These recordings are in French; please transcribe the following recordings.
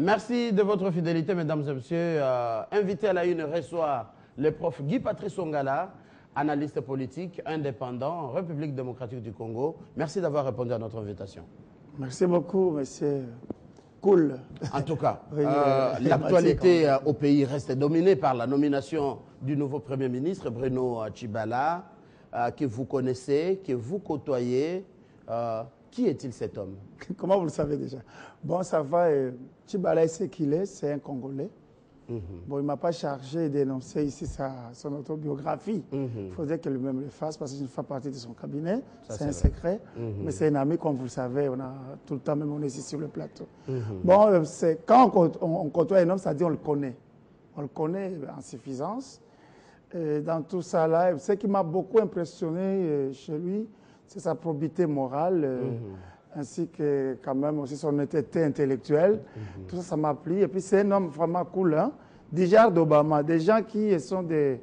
Merci de votre fidélité, mesdames et messieurs. Invité à la une reçoit le prof Guy Patrice Ongala, analyste politique, indépendant, République démocratique du Congo. Merci d'avoir répondu à notre invitation. Merci beaucoup, monsieur. Cool. En tout cas, l'actualité au pays reste dominée par la nomination du nouveau Premier ministre, Bruno Tshibala, que vous connaissez, que vous côtoyez. Qui est-il cet homme? Comment vous le savez déjà? Bon, ça va. Tshibala, c'est qu'il est, c'est un Congolais. Bon, il ne m'a pas chargé d'énoncer ici son autobiographie. Il faudrait que lui-même le fasse parce que je ne fais pas partie de son cabinet. C'est un secret. Mais c'est un ami, comme vous le savez, on a tout le temps, même on est ici sur le plateau. Bon, quand on côtoie un homme, ça dit on le connaît. On le connaît en suffisance. Et dans tout ça, là, ce qui m'a beaucoup impressionné chez lui, c'est sa probité morale. Ainsi que quand même aussi son honnêteté intellectuelle. Tout ça, ça m'a plu. Et puis c'est un homme vraiment cool, hein? Du genre d'Obama, des gens qui sont des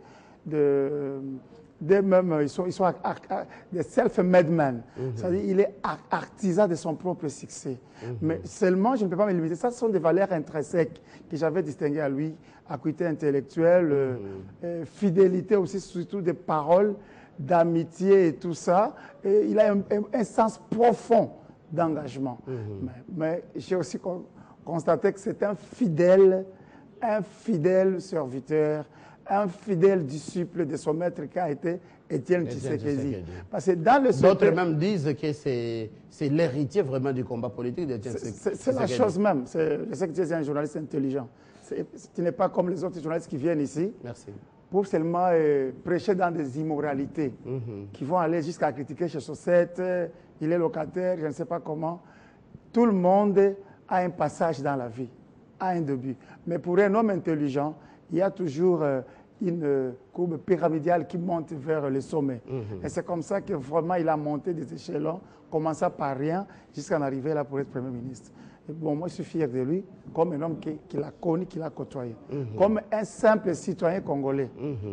self-made men. C'est-à-dire il est artisan de son propre succès. Mais seulement, je ne peux pas me limiter. Ça, ce sont des valeurs intrinsèques que j'avais distinguées à lui. Acuité intellectuelle, fidélité aussi, surtout des paroles, d'amitié et tout ça. Et il a un sens profond d'engagement. Mais j'ai aussi constaté que c'est un fidèle serviteur, un fidèle disciple de son maître qui a été Étienne Tshisekedi. Parce que dans le d'autres même disent que c'est l'héritier vraiment du combat politique d'Étienne Tshisekedi. C'est la chose même. Je sais que tu es un journaliste intelligent. Tu n'es pas comme les autres journalistes qui viennent ici. Merci. Pour seulement prêcher dans des immoralités, qui vont aller jusqu'à critiquer chez Chaussette, il est locataire, je ne sais pas comment. Tout le monde a un passage dans la vie, a un début. Mais pour un homme intelligent, il y a toujours une courbe pyramidale qui monte vers le sommet. Et c'est comme ça que vraiment il a monté des échelons, commençant par rien, jusqu'à en arriver là pour être Premier ministre. Et bon, moi, je suis fier de lui, comme un homme qui l'a connu, qui l'a côtoyé. Comme un simple citoyen congolais,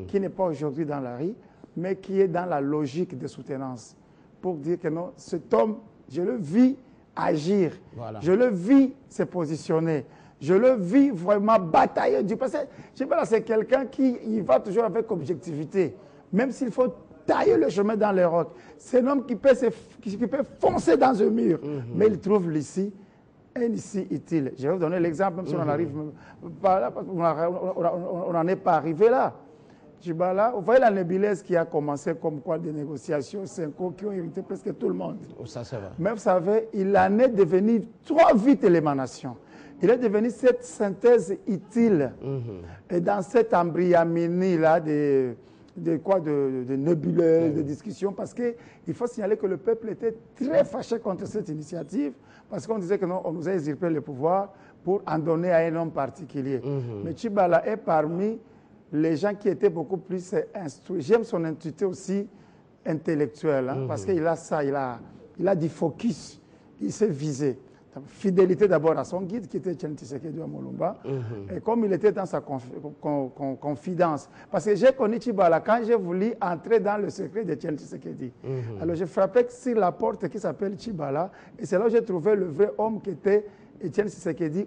qui n'est pas aujourd'hui dans la rue, mais qui est dans la logique de soutenance. Pour dire que non, cet homme, je le vis agir. Voilà. Je le vis se positionner. Je le vis vraiment batailler. Parce que c'est quelqu'un qui va toujours avec objectivité. Même s'il faut tailler le chemin dans les rocs. C'est un homme qui peut foncer dans un mur. Mais il trouve l'ici. Ici utile. Je vais vous donner l'exemple, même si on arrive pas là, parce qu'on n'en est pas arrivé là. Tshibala, vous voyez la nébuleuse qui a commencé comme quoi des négociations, 5 ans qui ont irrité presque tout le monde. Ça, c'est vrai. Mais vous savez, il en est devenu trop vite l'émanation. Il est devenu cette synthèse utile. Et dans cette embryamini là de nébuleuses, de discussions, parce qu'il faut signaler que le peuple était très fâché contre cette initiative, parce qu'on disait que non, on nous a usurpé le pouvoir pour en donner à un homme particulier. Mais Tshibala est parmi les gens qui étaient beaucoup plus instruits. J'aime son intuition aussi intellectuelle, hein, parce qu'il a ça, il a du focus, il s'est visé. Fidélité d'abord à son guide qui était Étienne Tshisekedi à Mulumba, et comme il était dans sa confidence. Parce que j'ai connu Tshibala quand j'ai voulu entrer dans le secret d'Étienne Tshisekedi. Alors j'ai frappé sur la porte qui s'appelle Tshibala, et c'est là où j'ai trouvé le vrai homme qui était Étienne Tshisekedi,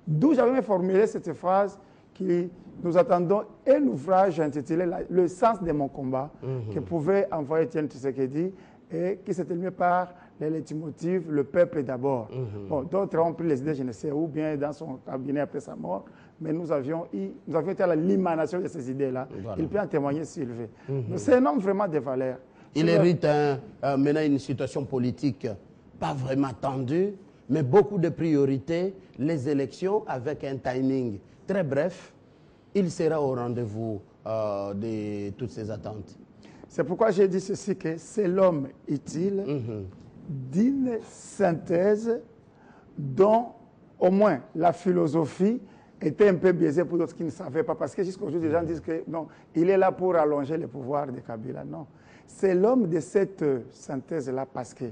d'où j'avais formulé cette phrase qui nous attendons un ouvrage intitulé Le sens de mon combat, que pouvait envoyer Étienne Tshisekedi, et qui s'est terminé par les leitmotifs, le peuple d'abord. Bon, d'autres ont pris les idées, je ne sais où, bien dans son cabinet après sa mort, mais nous avions été à l'émanation de ces idées-là. Voilà. Il peut en témoigner s'il veut. C'est un homme vraiment de valeur. Il hérite maintenant une situation politique pas vraiment tendue, mais beaucoup de priorités, les élections avec un timing très bref. Il sera au rendez-vous de toutes ces attentes. C'est pourquoi j'ai dit ceci, que c'est l'homme utile d'une synthèse dont au moins la philosophie était un peu biaisée pour d'autres qui ne savaient pas. Parce que jusqu'à aujourd'hui, les gens disent que non, il est là pour allonger le pouvoir de Kabila. Non. C'est l'homme de cette synthèse-là parce que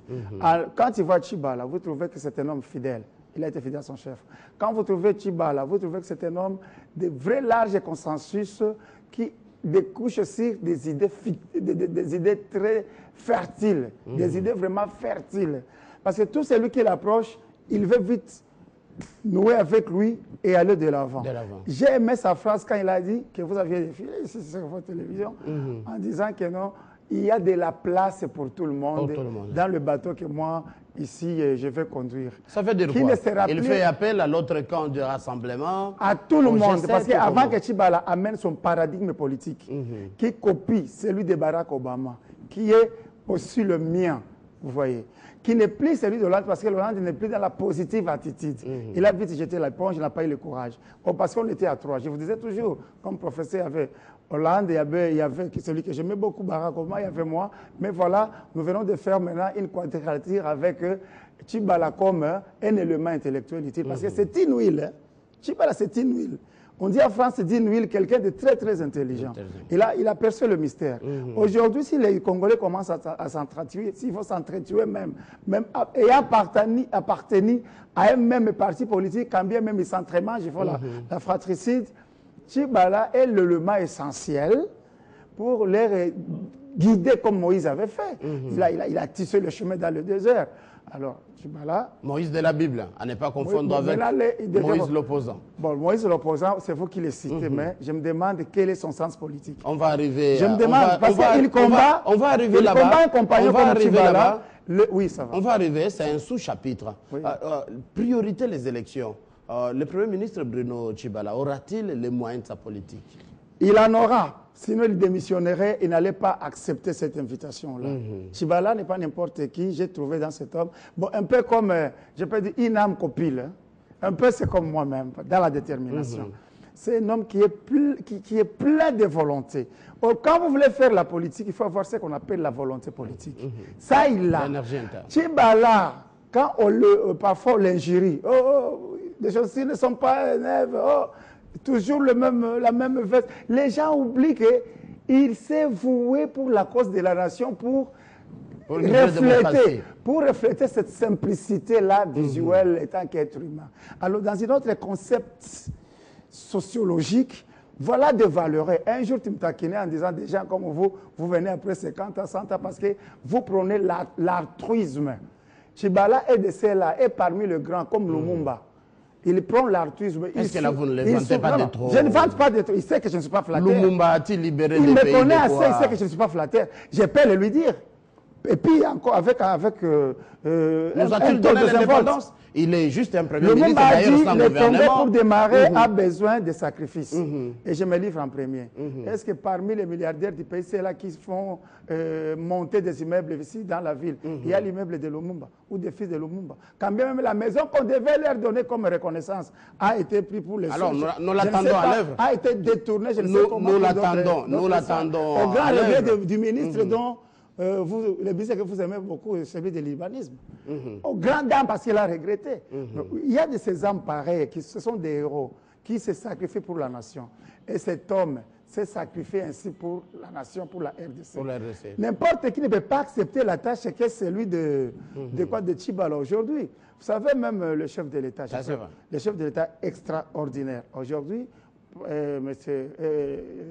quand tu vois Tshibala, vous trouvez que c'est un homme fidèle. Il a été fidèle à son chef. Quand vous trouvez Tshibala, vous trouvez que c'est un homme de vrai large consensus qui découche sur des idées très fertiles, des idées vraiment fertiles. Parce que tout celui qui l'approche, il veut vite nouer avec lui et aller de l'avant. J'ai aimé sa phrase quand il a dit que vous aviez défilé ici sur votre télévision en disant que non, il y a de la place pour tout le monde, dans le bateau que moi, ici, je vais conduire. Ça veut dire quoi? Il fait appel à l'autre camp du rassemblement. À tout le monde. Parce qu'avant que Tchibala amène son paradigme politique, qui copie celui de Barack Obama, qui est aussi le mien, vous voyez, qui n'est plus celui de Hollande, parce que Hollande n'est plus dans la positive attitude. Il a vite jeté l'éponge, il n'a pas eu le courage. Parce qu'on était à trois. Je vous disais toujours, comme professeur, il y avait Hollande, il y avait celui que j'aimais beaucoup, Barack Obama, il y avait moi. Mais voilà, nous venons de faire maintenant une quadrature avec Tchibala comme un élément intellectuel utile. Parce que c'est une huile. Tchibala, c'est une huile. On dit en France, c'est une huile, quelqu'un de très, très intelligent. Il a perçu le mystère. Aujourd'hui, si les Congolais commencent à s'entretuer, s'il faut s'entretuer même ayant appartenu à un même parti politique, quand bien même ils s'entremangent, il faut la fratricide, Tchibala est l'élément essentiel pour les guider comme Moïse avait fait. Il a tissé le chemin dans le désert. Alors, Tchibala... Moïse de la Bible, à ne pas confondre avec Moïse l'opposant. Bon, Moïse l'opposant, c'est vous qui le citez, mais je me demande quel est son sens politique. On va arriver... Je me demande, parce qu'il combat... On va arriver là-bas. Il combat un compagnon comme Tchibala. Oui, ça va. On va arriver, c'est un sous-chapitre. Oui. Priorité les élections. Le Premier ministre Bruno Tchibala aura-t-il les moyens de sa politique? Il en aura. Sinon, il démissionnerait, il n'allait pas accepter cette invitation-là. Tchibala n'est pas n'importe qui, j'ai trouvé dans cet homme. Bon, un peu comme, je peux dire, une âme copile. Hein. Un peu, c'est comme moi-même, dans la détermination. C'est un homme qui est plein de volonté. Quand vous voulez faire la politique, il faut avoir ce qu'on appelle la volonté politique. Ça, il l'a. Tchibala, quand parfois on l'injurie, les choses ne sont pas élèves, toujours la même veste. Les gens oublient qu'il s'est voué pour la cause de la nation, pour refléter cette simplicité-là visuelle étant qu'être humain. Alors, dans un autre concept sociologique, voilà des valeurs. Un jour, tu me taquinais en disant des gens comme vous venez après 50 ans, 100 ans, parce que vous prenez l'altruisme. Tchibala est de ceux-là, est parmi les grands, comme Lumumba. Il prend l'altruisme. Est-ce que là, vous ne les vantez pas de trop? Je ne vante pas de trop. Il sait que je ne suis pas flatteur. Lumumba a-t-il libéré les pays? Il me connaît assez, il sait que je ne suis pas flatteur. J'ai peur de lui dire. Et puis, encore avec nous a-t-il donné l'indépendance? Il est juste un premier ministre, d'ailleurs, sans gouvernement. Le Congo, pour démarrer, a besoin de sacrifices. Et je me livre en premier. Est-ce que parmi les milliardaires du pays, c'est là qui font monter des immeubles ici dans la ville? Il y a l'immeuble de Lumumba ou des fils de Lumumba. Quand bien même la maison qu'on devait leur donner comme reconnaissance a été prise pour les Alors, nous l'attendons à l'œuvre. A été détournée, je ne sais comment. Nous l'attendons. Au grand regret du ministre dont... le business que vous aimez beaucoup, c'est celui de l'urbanisme. Au grand dame, parce qu'il a regretté. Il y a de ces hommes pareils, ce sont des héros, qui se sacrifient pour la nation. Et cet homme s'est sacrifié ainsi pour la nation, pour la RDC. N'importe qui ne peut pas accepter la tâche que celui de Tchibala aujourd'hui. Vous savez, même le chef de l'État, le chef de l'État extraordinaire. Aujourd'hui, monsieur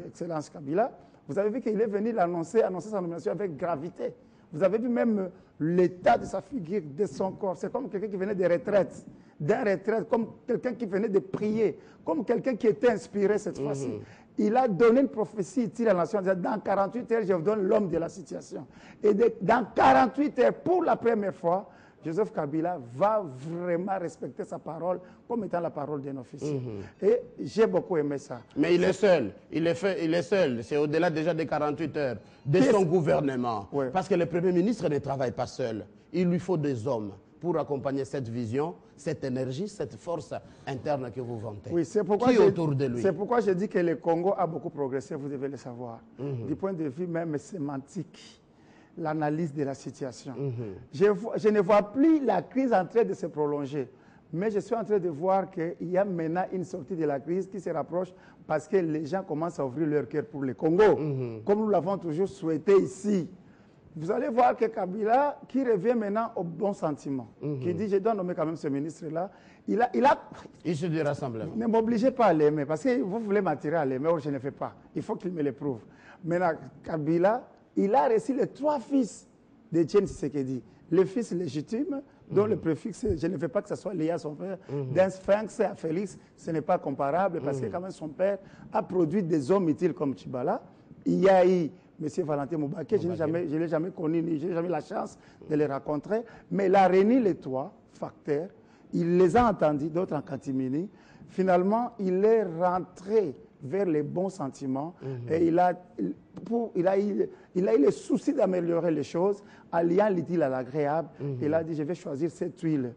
Excellence Kabila, vous avez vu qu'il est venu annoncer sa nomination avec gravité. Vous avez vu même l'état de sa figure, de son corps. C'est comme quelqu'un qui venait de retraite, d'un retraite, comme quelqu'un qui venait de prier, comme quelqu'un qui était inspiré cette fois-ci. Il a donné une prophétie utile à la nation en disant, dans 48 heures, je vous donne l'homme de la situation. Et dans 48 heures, pour la première fois, Joseph Kabila va vraiment respecter sa parole comme étant la parole d'un officier. Et j'ai beaucoup aimé ça. Mais il est seul. Il est seul. C'est au-delà déjà des 48 heures de son gouvernement. Parce que le Premier ministre ne travaille pas seul. Il lui faut des hommes pour accompagner cette vision, cette énergie, cette force interne que vous vantez. Oui, c'est pourquoi qui est autour de lui? C'est pourquoi je dis que le Congo a beaucoup progressé, vous devez le savoir. Du point de vue même sémantique. L'analyse de la situation. Je ne vois plus la crise en train de se prolonger, mais je suis en train de voir qu'il y a maintenant une sortie de la crise qui se rapproche parce que les gens commencent à ouvrir leur cœur pour le Congo, comme nous l'avons toujours souhaité ici. Vous allez voir que Kabila, qui revient maintenant au bon sentiment, qui dit, je dois nommer quand même ce ministre-là, il se du rassemblement. Ne m'obligez pas à l'aimer, parce que vous voulez m'attirer à l'aimer, or je ne fais pas. Il faut qu'il me le prouve. Maintenant, Kabila, il a reçu les 3 fils d'Etienne Tshisekedi. Le fils légitime, dont le préfixe, je ne veux pas que ce soit lié à son père, d'un sphinx à Félix, ce n'est pas comparable parce que quand même son père a produit des hommes utiles comme Tchibala. Il y a eu M. Valentin Moubaké, je ne l'ai jamais connu, je n'ai jamais eu la chance de les rencontrer, mais il a réuni les trois facteurs, il les a entendus, d'autres en catimini. Finalement, il est rentré vers les bons sentiments et il a eu le souci d'améliorer les choses, alliant l'utile à l'agréable. Il a dit, je vais choisir cette huile,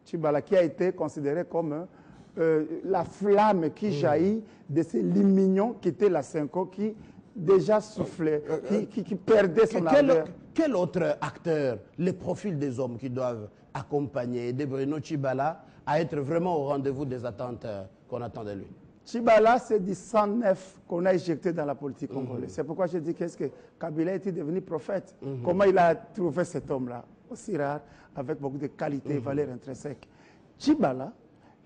Tchibala, qui a été considérée comme la flamme qui jaillit de ces limignons qui étaient la Cinco, qui déjà soufflait, qui perdait son ardeur. Quel autre acteur, les profils des hommes qui doivent accompagner, aider Bruno Tchibala à être vraiment au rendez-vous des attentes qu'on attend de lui? Tchibala, c'est du sang neuf qu'on a éjecté dans la politique congolaise. C'est pourquoi je dis qu'est-ce que Kabila était devenu prophète. Comment il a trouvé cet homme-là, aussi rare, avec beaucoup de qualités et valeurs intrinsèques. Tchibala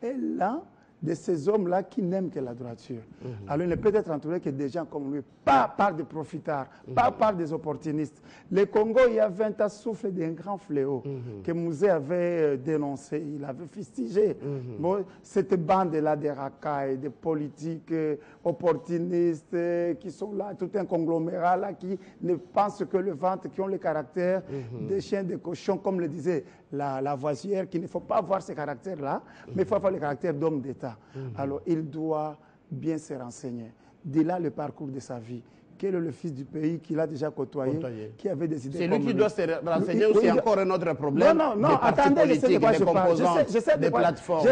est l'un de ces hommes-là qui n'aiment que la droiture. Alors il ne peut être entouré que des gens comme lui, pas par des profitards, pas par des opportunistes. Le Congo, il y a 20 ans, souffle d'un grand fléau que Mouzé avait dénoncé, il avait fustigé. Bon, cette bande-là des racailles, des politiques opportunistes qui sont là, tout un conglomérat là, qui ne pensent que le ventre, qui ont le caractère des chiens, des cochons, comme le disait la voisière, qu'il ne faut pas avoir ces caractères-là, mais il faut avoir le caractère d'homme d'État. Alors, il doit bien se renseigner. Dès là, le parcours de sa vie. Quel est le fils du pays qu'il a déjà côtoyé, qui avait des idées. C'est lui qui doit se renseigner ou c'est encore un autre problème? Non, attendez, je sais de quoi je parle. Je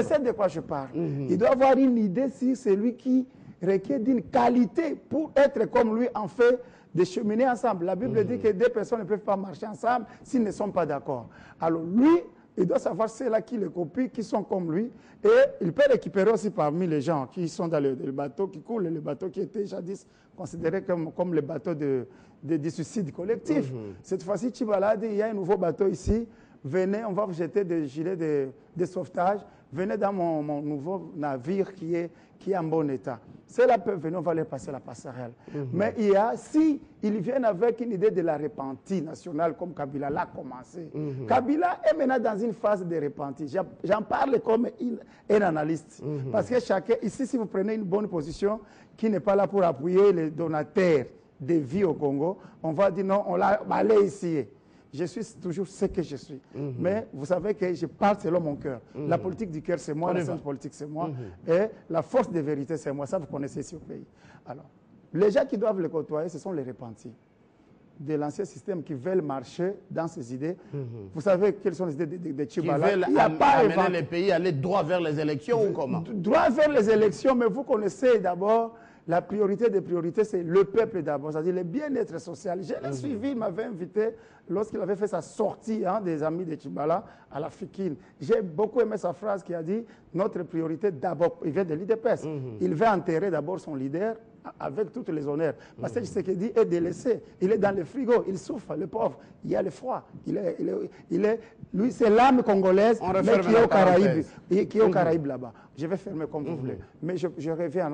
sais de quoi je parle. Il doit avoir une idée si c'est lui qui requiert d'une qualité pour être comme lui, en fait, de cheminer ensemble. La Bible dit que deux personnes ne peuvent pas marcher ensemble s'ils ne sont pas d'accord. Alors, lui, il doit savoir ceux-là qui le copient, qui sont comme lui. Et il peut récupérer aussi parmi les gens qui sont dans le bateau, qui coulent, le bateau qui était jadis considéré comme le bateau du suicide collectif. Cette fois-ci, Tchibala a dit, il y a un nouveau bateau ici, venez, on va vous jeter des gilets de sauvetage, venez dans mon nouveau navire qui est en bon état. Ceux-là peuvent venir, on va leur passer la passerelle. Mais si ils viennent avec une idée de la repentie nationale, comme Kabila l'a commencé, Kabila est maintenant dans une phase de repentie. J'en parle comme un analyste. Parce que chacun, ici, si vous prenez une bonne position, qui n'est pas là pour appuyer les donateurs de vie au Congo, on va dire non, on l'a balayé ici. Je suis toujours ce que je suis. Mais vous savez que je parle selon mon cœur. La politique du cœur, c'est moi. La science politique, c'est moi. Et la force de vérité, c'est moi. Ça, vous connaissez ici au pays. Alors, les gens qui doivent le côtoyer, ce sont les repentis de l'ancien système qui veulent marcher dans ces idées. Vous savez quelles sont les idées de Tchibala? Qui veulent amener les pays à aller droit vers les élections ou comment? Droit vers les élections, mais vous connaissez d'abord la priorité des priorités, c'est le peuple d'abord, c'est-à-dire le bien-être social. Je l'ai suivi, il m'avait invité lorsqu'il avait fait sa sortie des amis de Tchibala à la Fikine. J'ai beaucoup aimé sa phrase qui a dit « Notre priorité d'abord », il vient de l'IDPS. Il veut enterrer d'abord son leader avec tous les honneurs. Parce que Tshisekedi est délaissé. Il est dans le frigo, il souffre, le pauvre. Il y a le froid. Lui, c'est l'âme congolaise, mais qui est aux Caraïbes là-bas. Je vais fermer comme vous voulez. Mais je reviens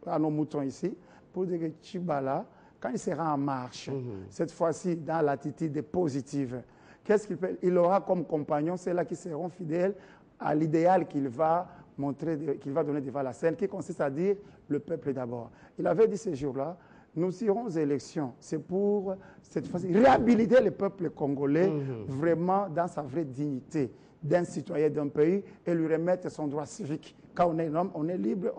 à nos moutons ici pour dire que Tchibala, quand il sera en marche, cette fois-ci dans l'attitude positive, qu'est-ce qu'il fait? Il aura comme compagnon ceux-là qui seront fidèles à l'idéal qu'il va montrer, qu'il va donner devant la scène, qui consiste à dire le peuple d'abord. Il avait dit ce jour-là, nous irons aux élections. C'est pour, cette fois-ci, réhabiliter le peuple congolais vraiment dans sa vraie dignité d'un citoyen d'un pays et lui remettre son droit civique. Quand on est un homme, on est libre,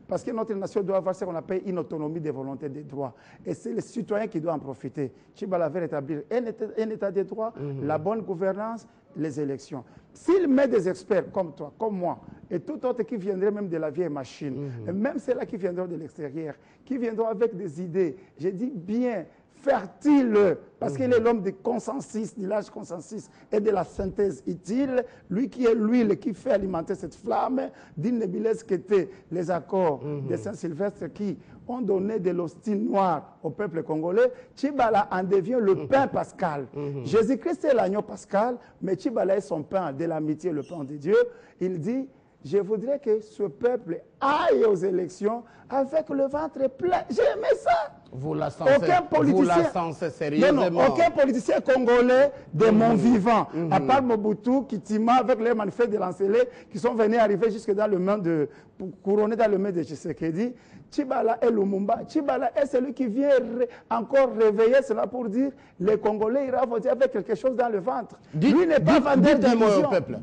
parce que notre nation doit avoir ce qu'on appelle une autonomie des volontés des droits. Et c'est le citoyen qui doit en profiter. Tchibala veut rétablir un état de droit, la bonne gouvernance, les élections. S'il met des experts comme toi, comme moi, et tout autre qui viendrait même de la vieille machine, et même ceux-là qui viendront de l'extérieur, qui viendront avec des idées, je dis bien, fertile, parce qu'il est l'homme du consensus, du large consensus et de la synthèse utile, lui qui est l'huile qui fait alimenter cette flamme d'une nébuleuse qui était les accords de Saint-Sylvestre qui ont donné de l'hostie noire au peuple congolais. Tchibala en devient le pain pascal. Jésus-Christ est l'agneau pascal, mais Tchibala est son pain de l'amitié, le pain de Dieu. Il dit, je voudrais que ce peuple aille aux élections avec le ventre plein. J'ai aimé ça. Vous la sensez sérieusement. Non, aucun politicien congolais de mon vivant, à part Mobutu, Kitima, avec les manifestes de Lancélé, qui sont venus arriver jusque dans le main pour couronner dans le main de Tshisekedi, Tshibala et Lumumba. Tshibala est celui qui vient encore réveiller cela pour dire les Congolais iront voter avec quelque chose dans le ventre. Lui n'est pas vendeur d'illusions. Au peuple.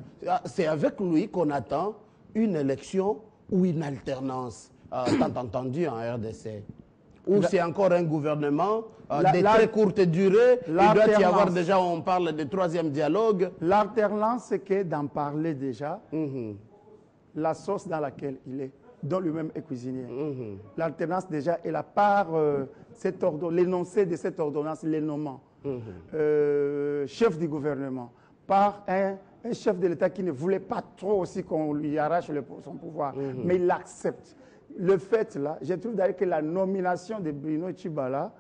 C'est avec lui qu'on attend une élection ou une alternance, tant entendu en RDC. Ou c'est encore un gouvernement de très courte durée. Il doit y avoir déjà, on parle de troisième dialogue. L'alternance, c'est que d'en parler déjà, la sauce dans laquelle il est, dont lui-même est cuisinier. L'alternance déjà est la part, l'énoncé de cette ordonnance, les nommants. Chef du gouvernement, par un chef de l'État qui ne voulait pas trop aussi qu'on lui arrache son pouvoir, mais il l'accepte. Le fait là, je trouve d'ailleurs que la nomination de Bruno Tshibala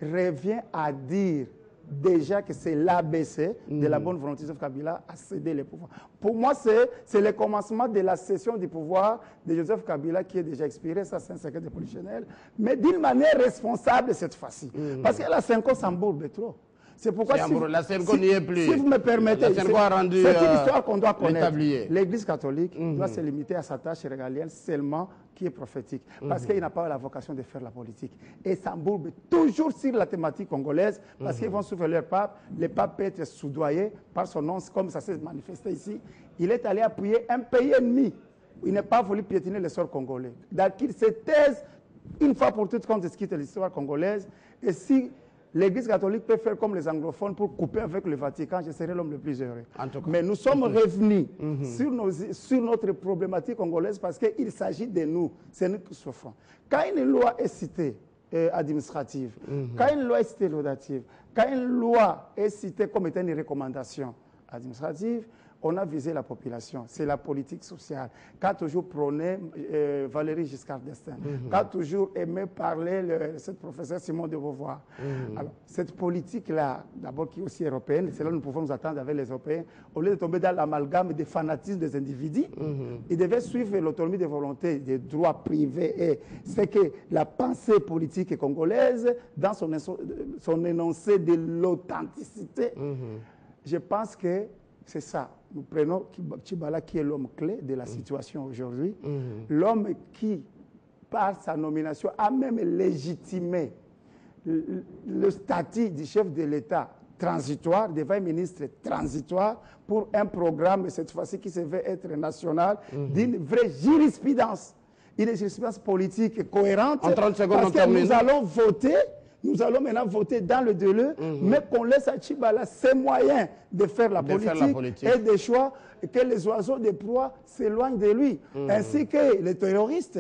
revient à dire déjà que c'est l'ABC de la bonne volonté de Joseph Kabila à céder les pouvoirs. Pour moi, c'est le commencement de la cession du pouvoir de Joseph Kabila qui est déjà expiré, ça c'est un secret de polichinelle, mais d'une manière responsable cette fois-ci. Parce que la Senko s'embourbe trop. C'est pourquoi la Senko n'y est plus. Si vous me permettez, c'est une histoire qu'on doit connaître. L'Église catholique doit se limiter à sa tâche régalienne seulement qui est prophétique. Parce qu'il n'a pas la vocation de faire la politique. Et s'embourbe toujours sur la thématique congolaise parce qu'ils vont suivre leur pape. Le pape peut être soudoyé par son nom, comme ça s'est manifesté ici. Il est allé appuyer un pays ennemi. Il n'a pas voulu piétiner le sort congolais. Donc il se taise une fois pour toutes contre ce qui est l'histoire congolaise. Et si l'Église catholique peut faire comme les anglophones pour couper avec le Vatican, je serai l'homme le plus heureux. Mais nous sommes revenus sur notre problématique congolaise parce qu'il s'agit de nous, c'est nous qui souffrons. Quand une loi est citée administrative, quand une loi est citée laudative, quand une loi est citée comme étant une recommandation administrative, on a visé la population. C'est la politique sociale. Qu'a toujours prôné Valéry Giscard d'Estaing. Qu'a toujours aimé parler cette professeure Simone de Beauvoir. Alors, cette politique-là, d'abord qui est aussi européenne, c'est là que nous pouvons nous attendre avec les Européens, au lieu de tomber dans l'amalgame des fanatismes des individus, ils devaient suivre l'autonomie des volontés, des droits privés. Et c'est que la pensée politique congolaise, dans son énoncé de l'authenticité, je pense que c'est ça. Nous prenons Tshibala qui est l'homme clé de la situation aujourd'hui. L'homme qui, par sa nomination, a même légitimé le statut du chef de l'État transitoire, devant un ministre transitoire, pour un programme, cette fois-ci, qui se veut être national, d'une vraie jurisprudence. Une jurisprudence politique cohérente. En 30 secondes, parce que nous allons voter. Nous allons maintenant voter dans le délai, mais qu'on laisse à Tshibala ses moyens de faire la politique et des choix, et que les oiseaux de proie s'éloignent de lui. Ainsi que les terroristes,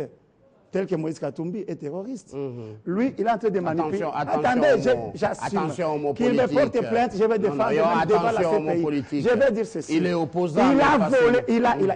tels que Moïse Katumbi est terroriste. Lui, il est en train de manipuler. Attendez, j'assume qu'il me porte plainte, je vais défendre devant la CPI. Je vais dire ceci. Il est opposant. Il a volé,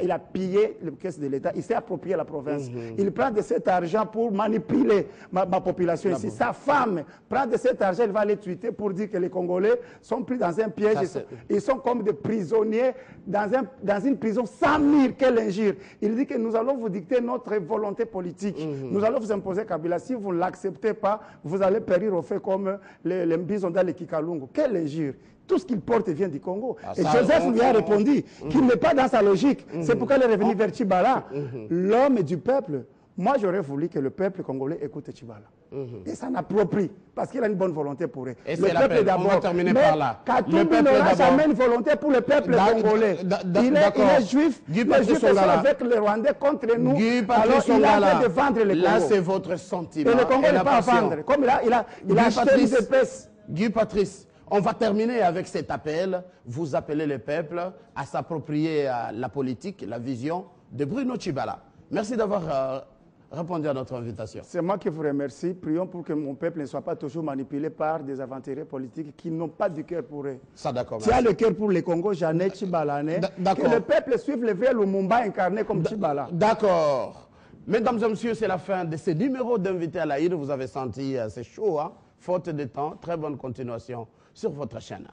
il a pillé les caisses de l'État, il s'est approprié la province. Il prend de cet argent pour manipuler ma population ici. Sa femme prend de cet argent, elle va aller tweeter pour dire que les Congolais sont pris dans un piège. Ils sont comme des prisonniers dans une prison sans mur. Quelle injure. Il dit que nous allons vous dicter notre volonté politique. Nous allons vous imposer Kabila. Si vous ne l'acceptez pas, vous allez périr au fait comme les Mbizonda et les Kikalungu. Quelle injure. Tout ce qu'il porte vient du Congo. Et Joseph lui a répondu qu'il n'est pas dans sa logique. C'est pourquoi il est revenu vers Tshibala. L'homme du peuple. Moi, j'aurais voulu que le peuple congolais écoute Tshibala. Et s'en approprie, parce qu'il a une bonne volonté pour eux. Et le peuple d'abord. On va terminer par là. Katumbi n'aura jamais une volonté pour le peuple congolais. Il est juif. Les juifs sont avec les Rwandais contre nous. Alors il a fait de vendre le Congo. Là, c'est votre sentiment. Et le Congo n'est pas à vendre. Comme il a acheté des épaisses. Guy Patrice, on va terminer avec cet appel. Vous appelez le peuple à s'approprier la politique, la vision de Bruno Tshibala. Merci d'avoir répondu à notre invitation. C'est moi qui vous remercie. Prions pour que mon peuple ne soit pas toujours manipulé par des aventuriers politiques qui n'ont pas du cœur pour eux. Ça, d'accord. Tu as le cœur pour les Congo, Jeannette Tshibala. Que le peuple suive le vrai Lumumba incarné comme Tshibala. D'accord. Mesdames et messieurs, c'est la fin de ce numéro d'invité à l'Aïd. Vous avez senti, c'est chaud, hein? Faute de temps. Très bonne continuation sur votre chaîne.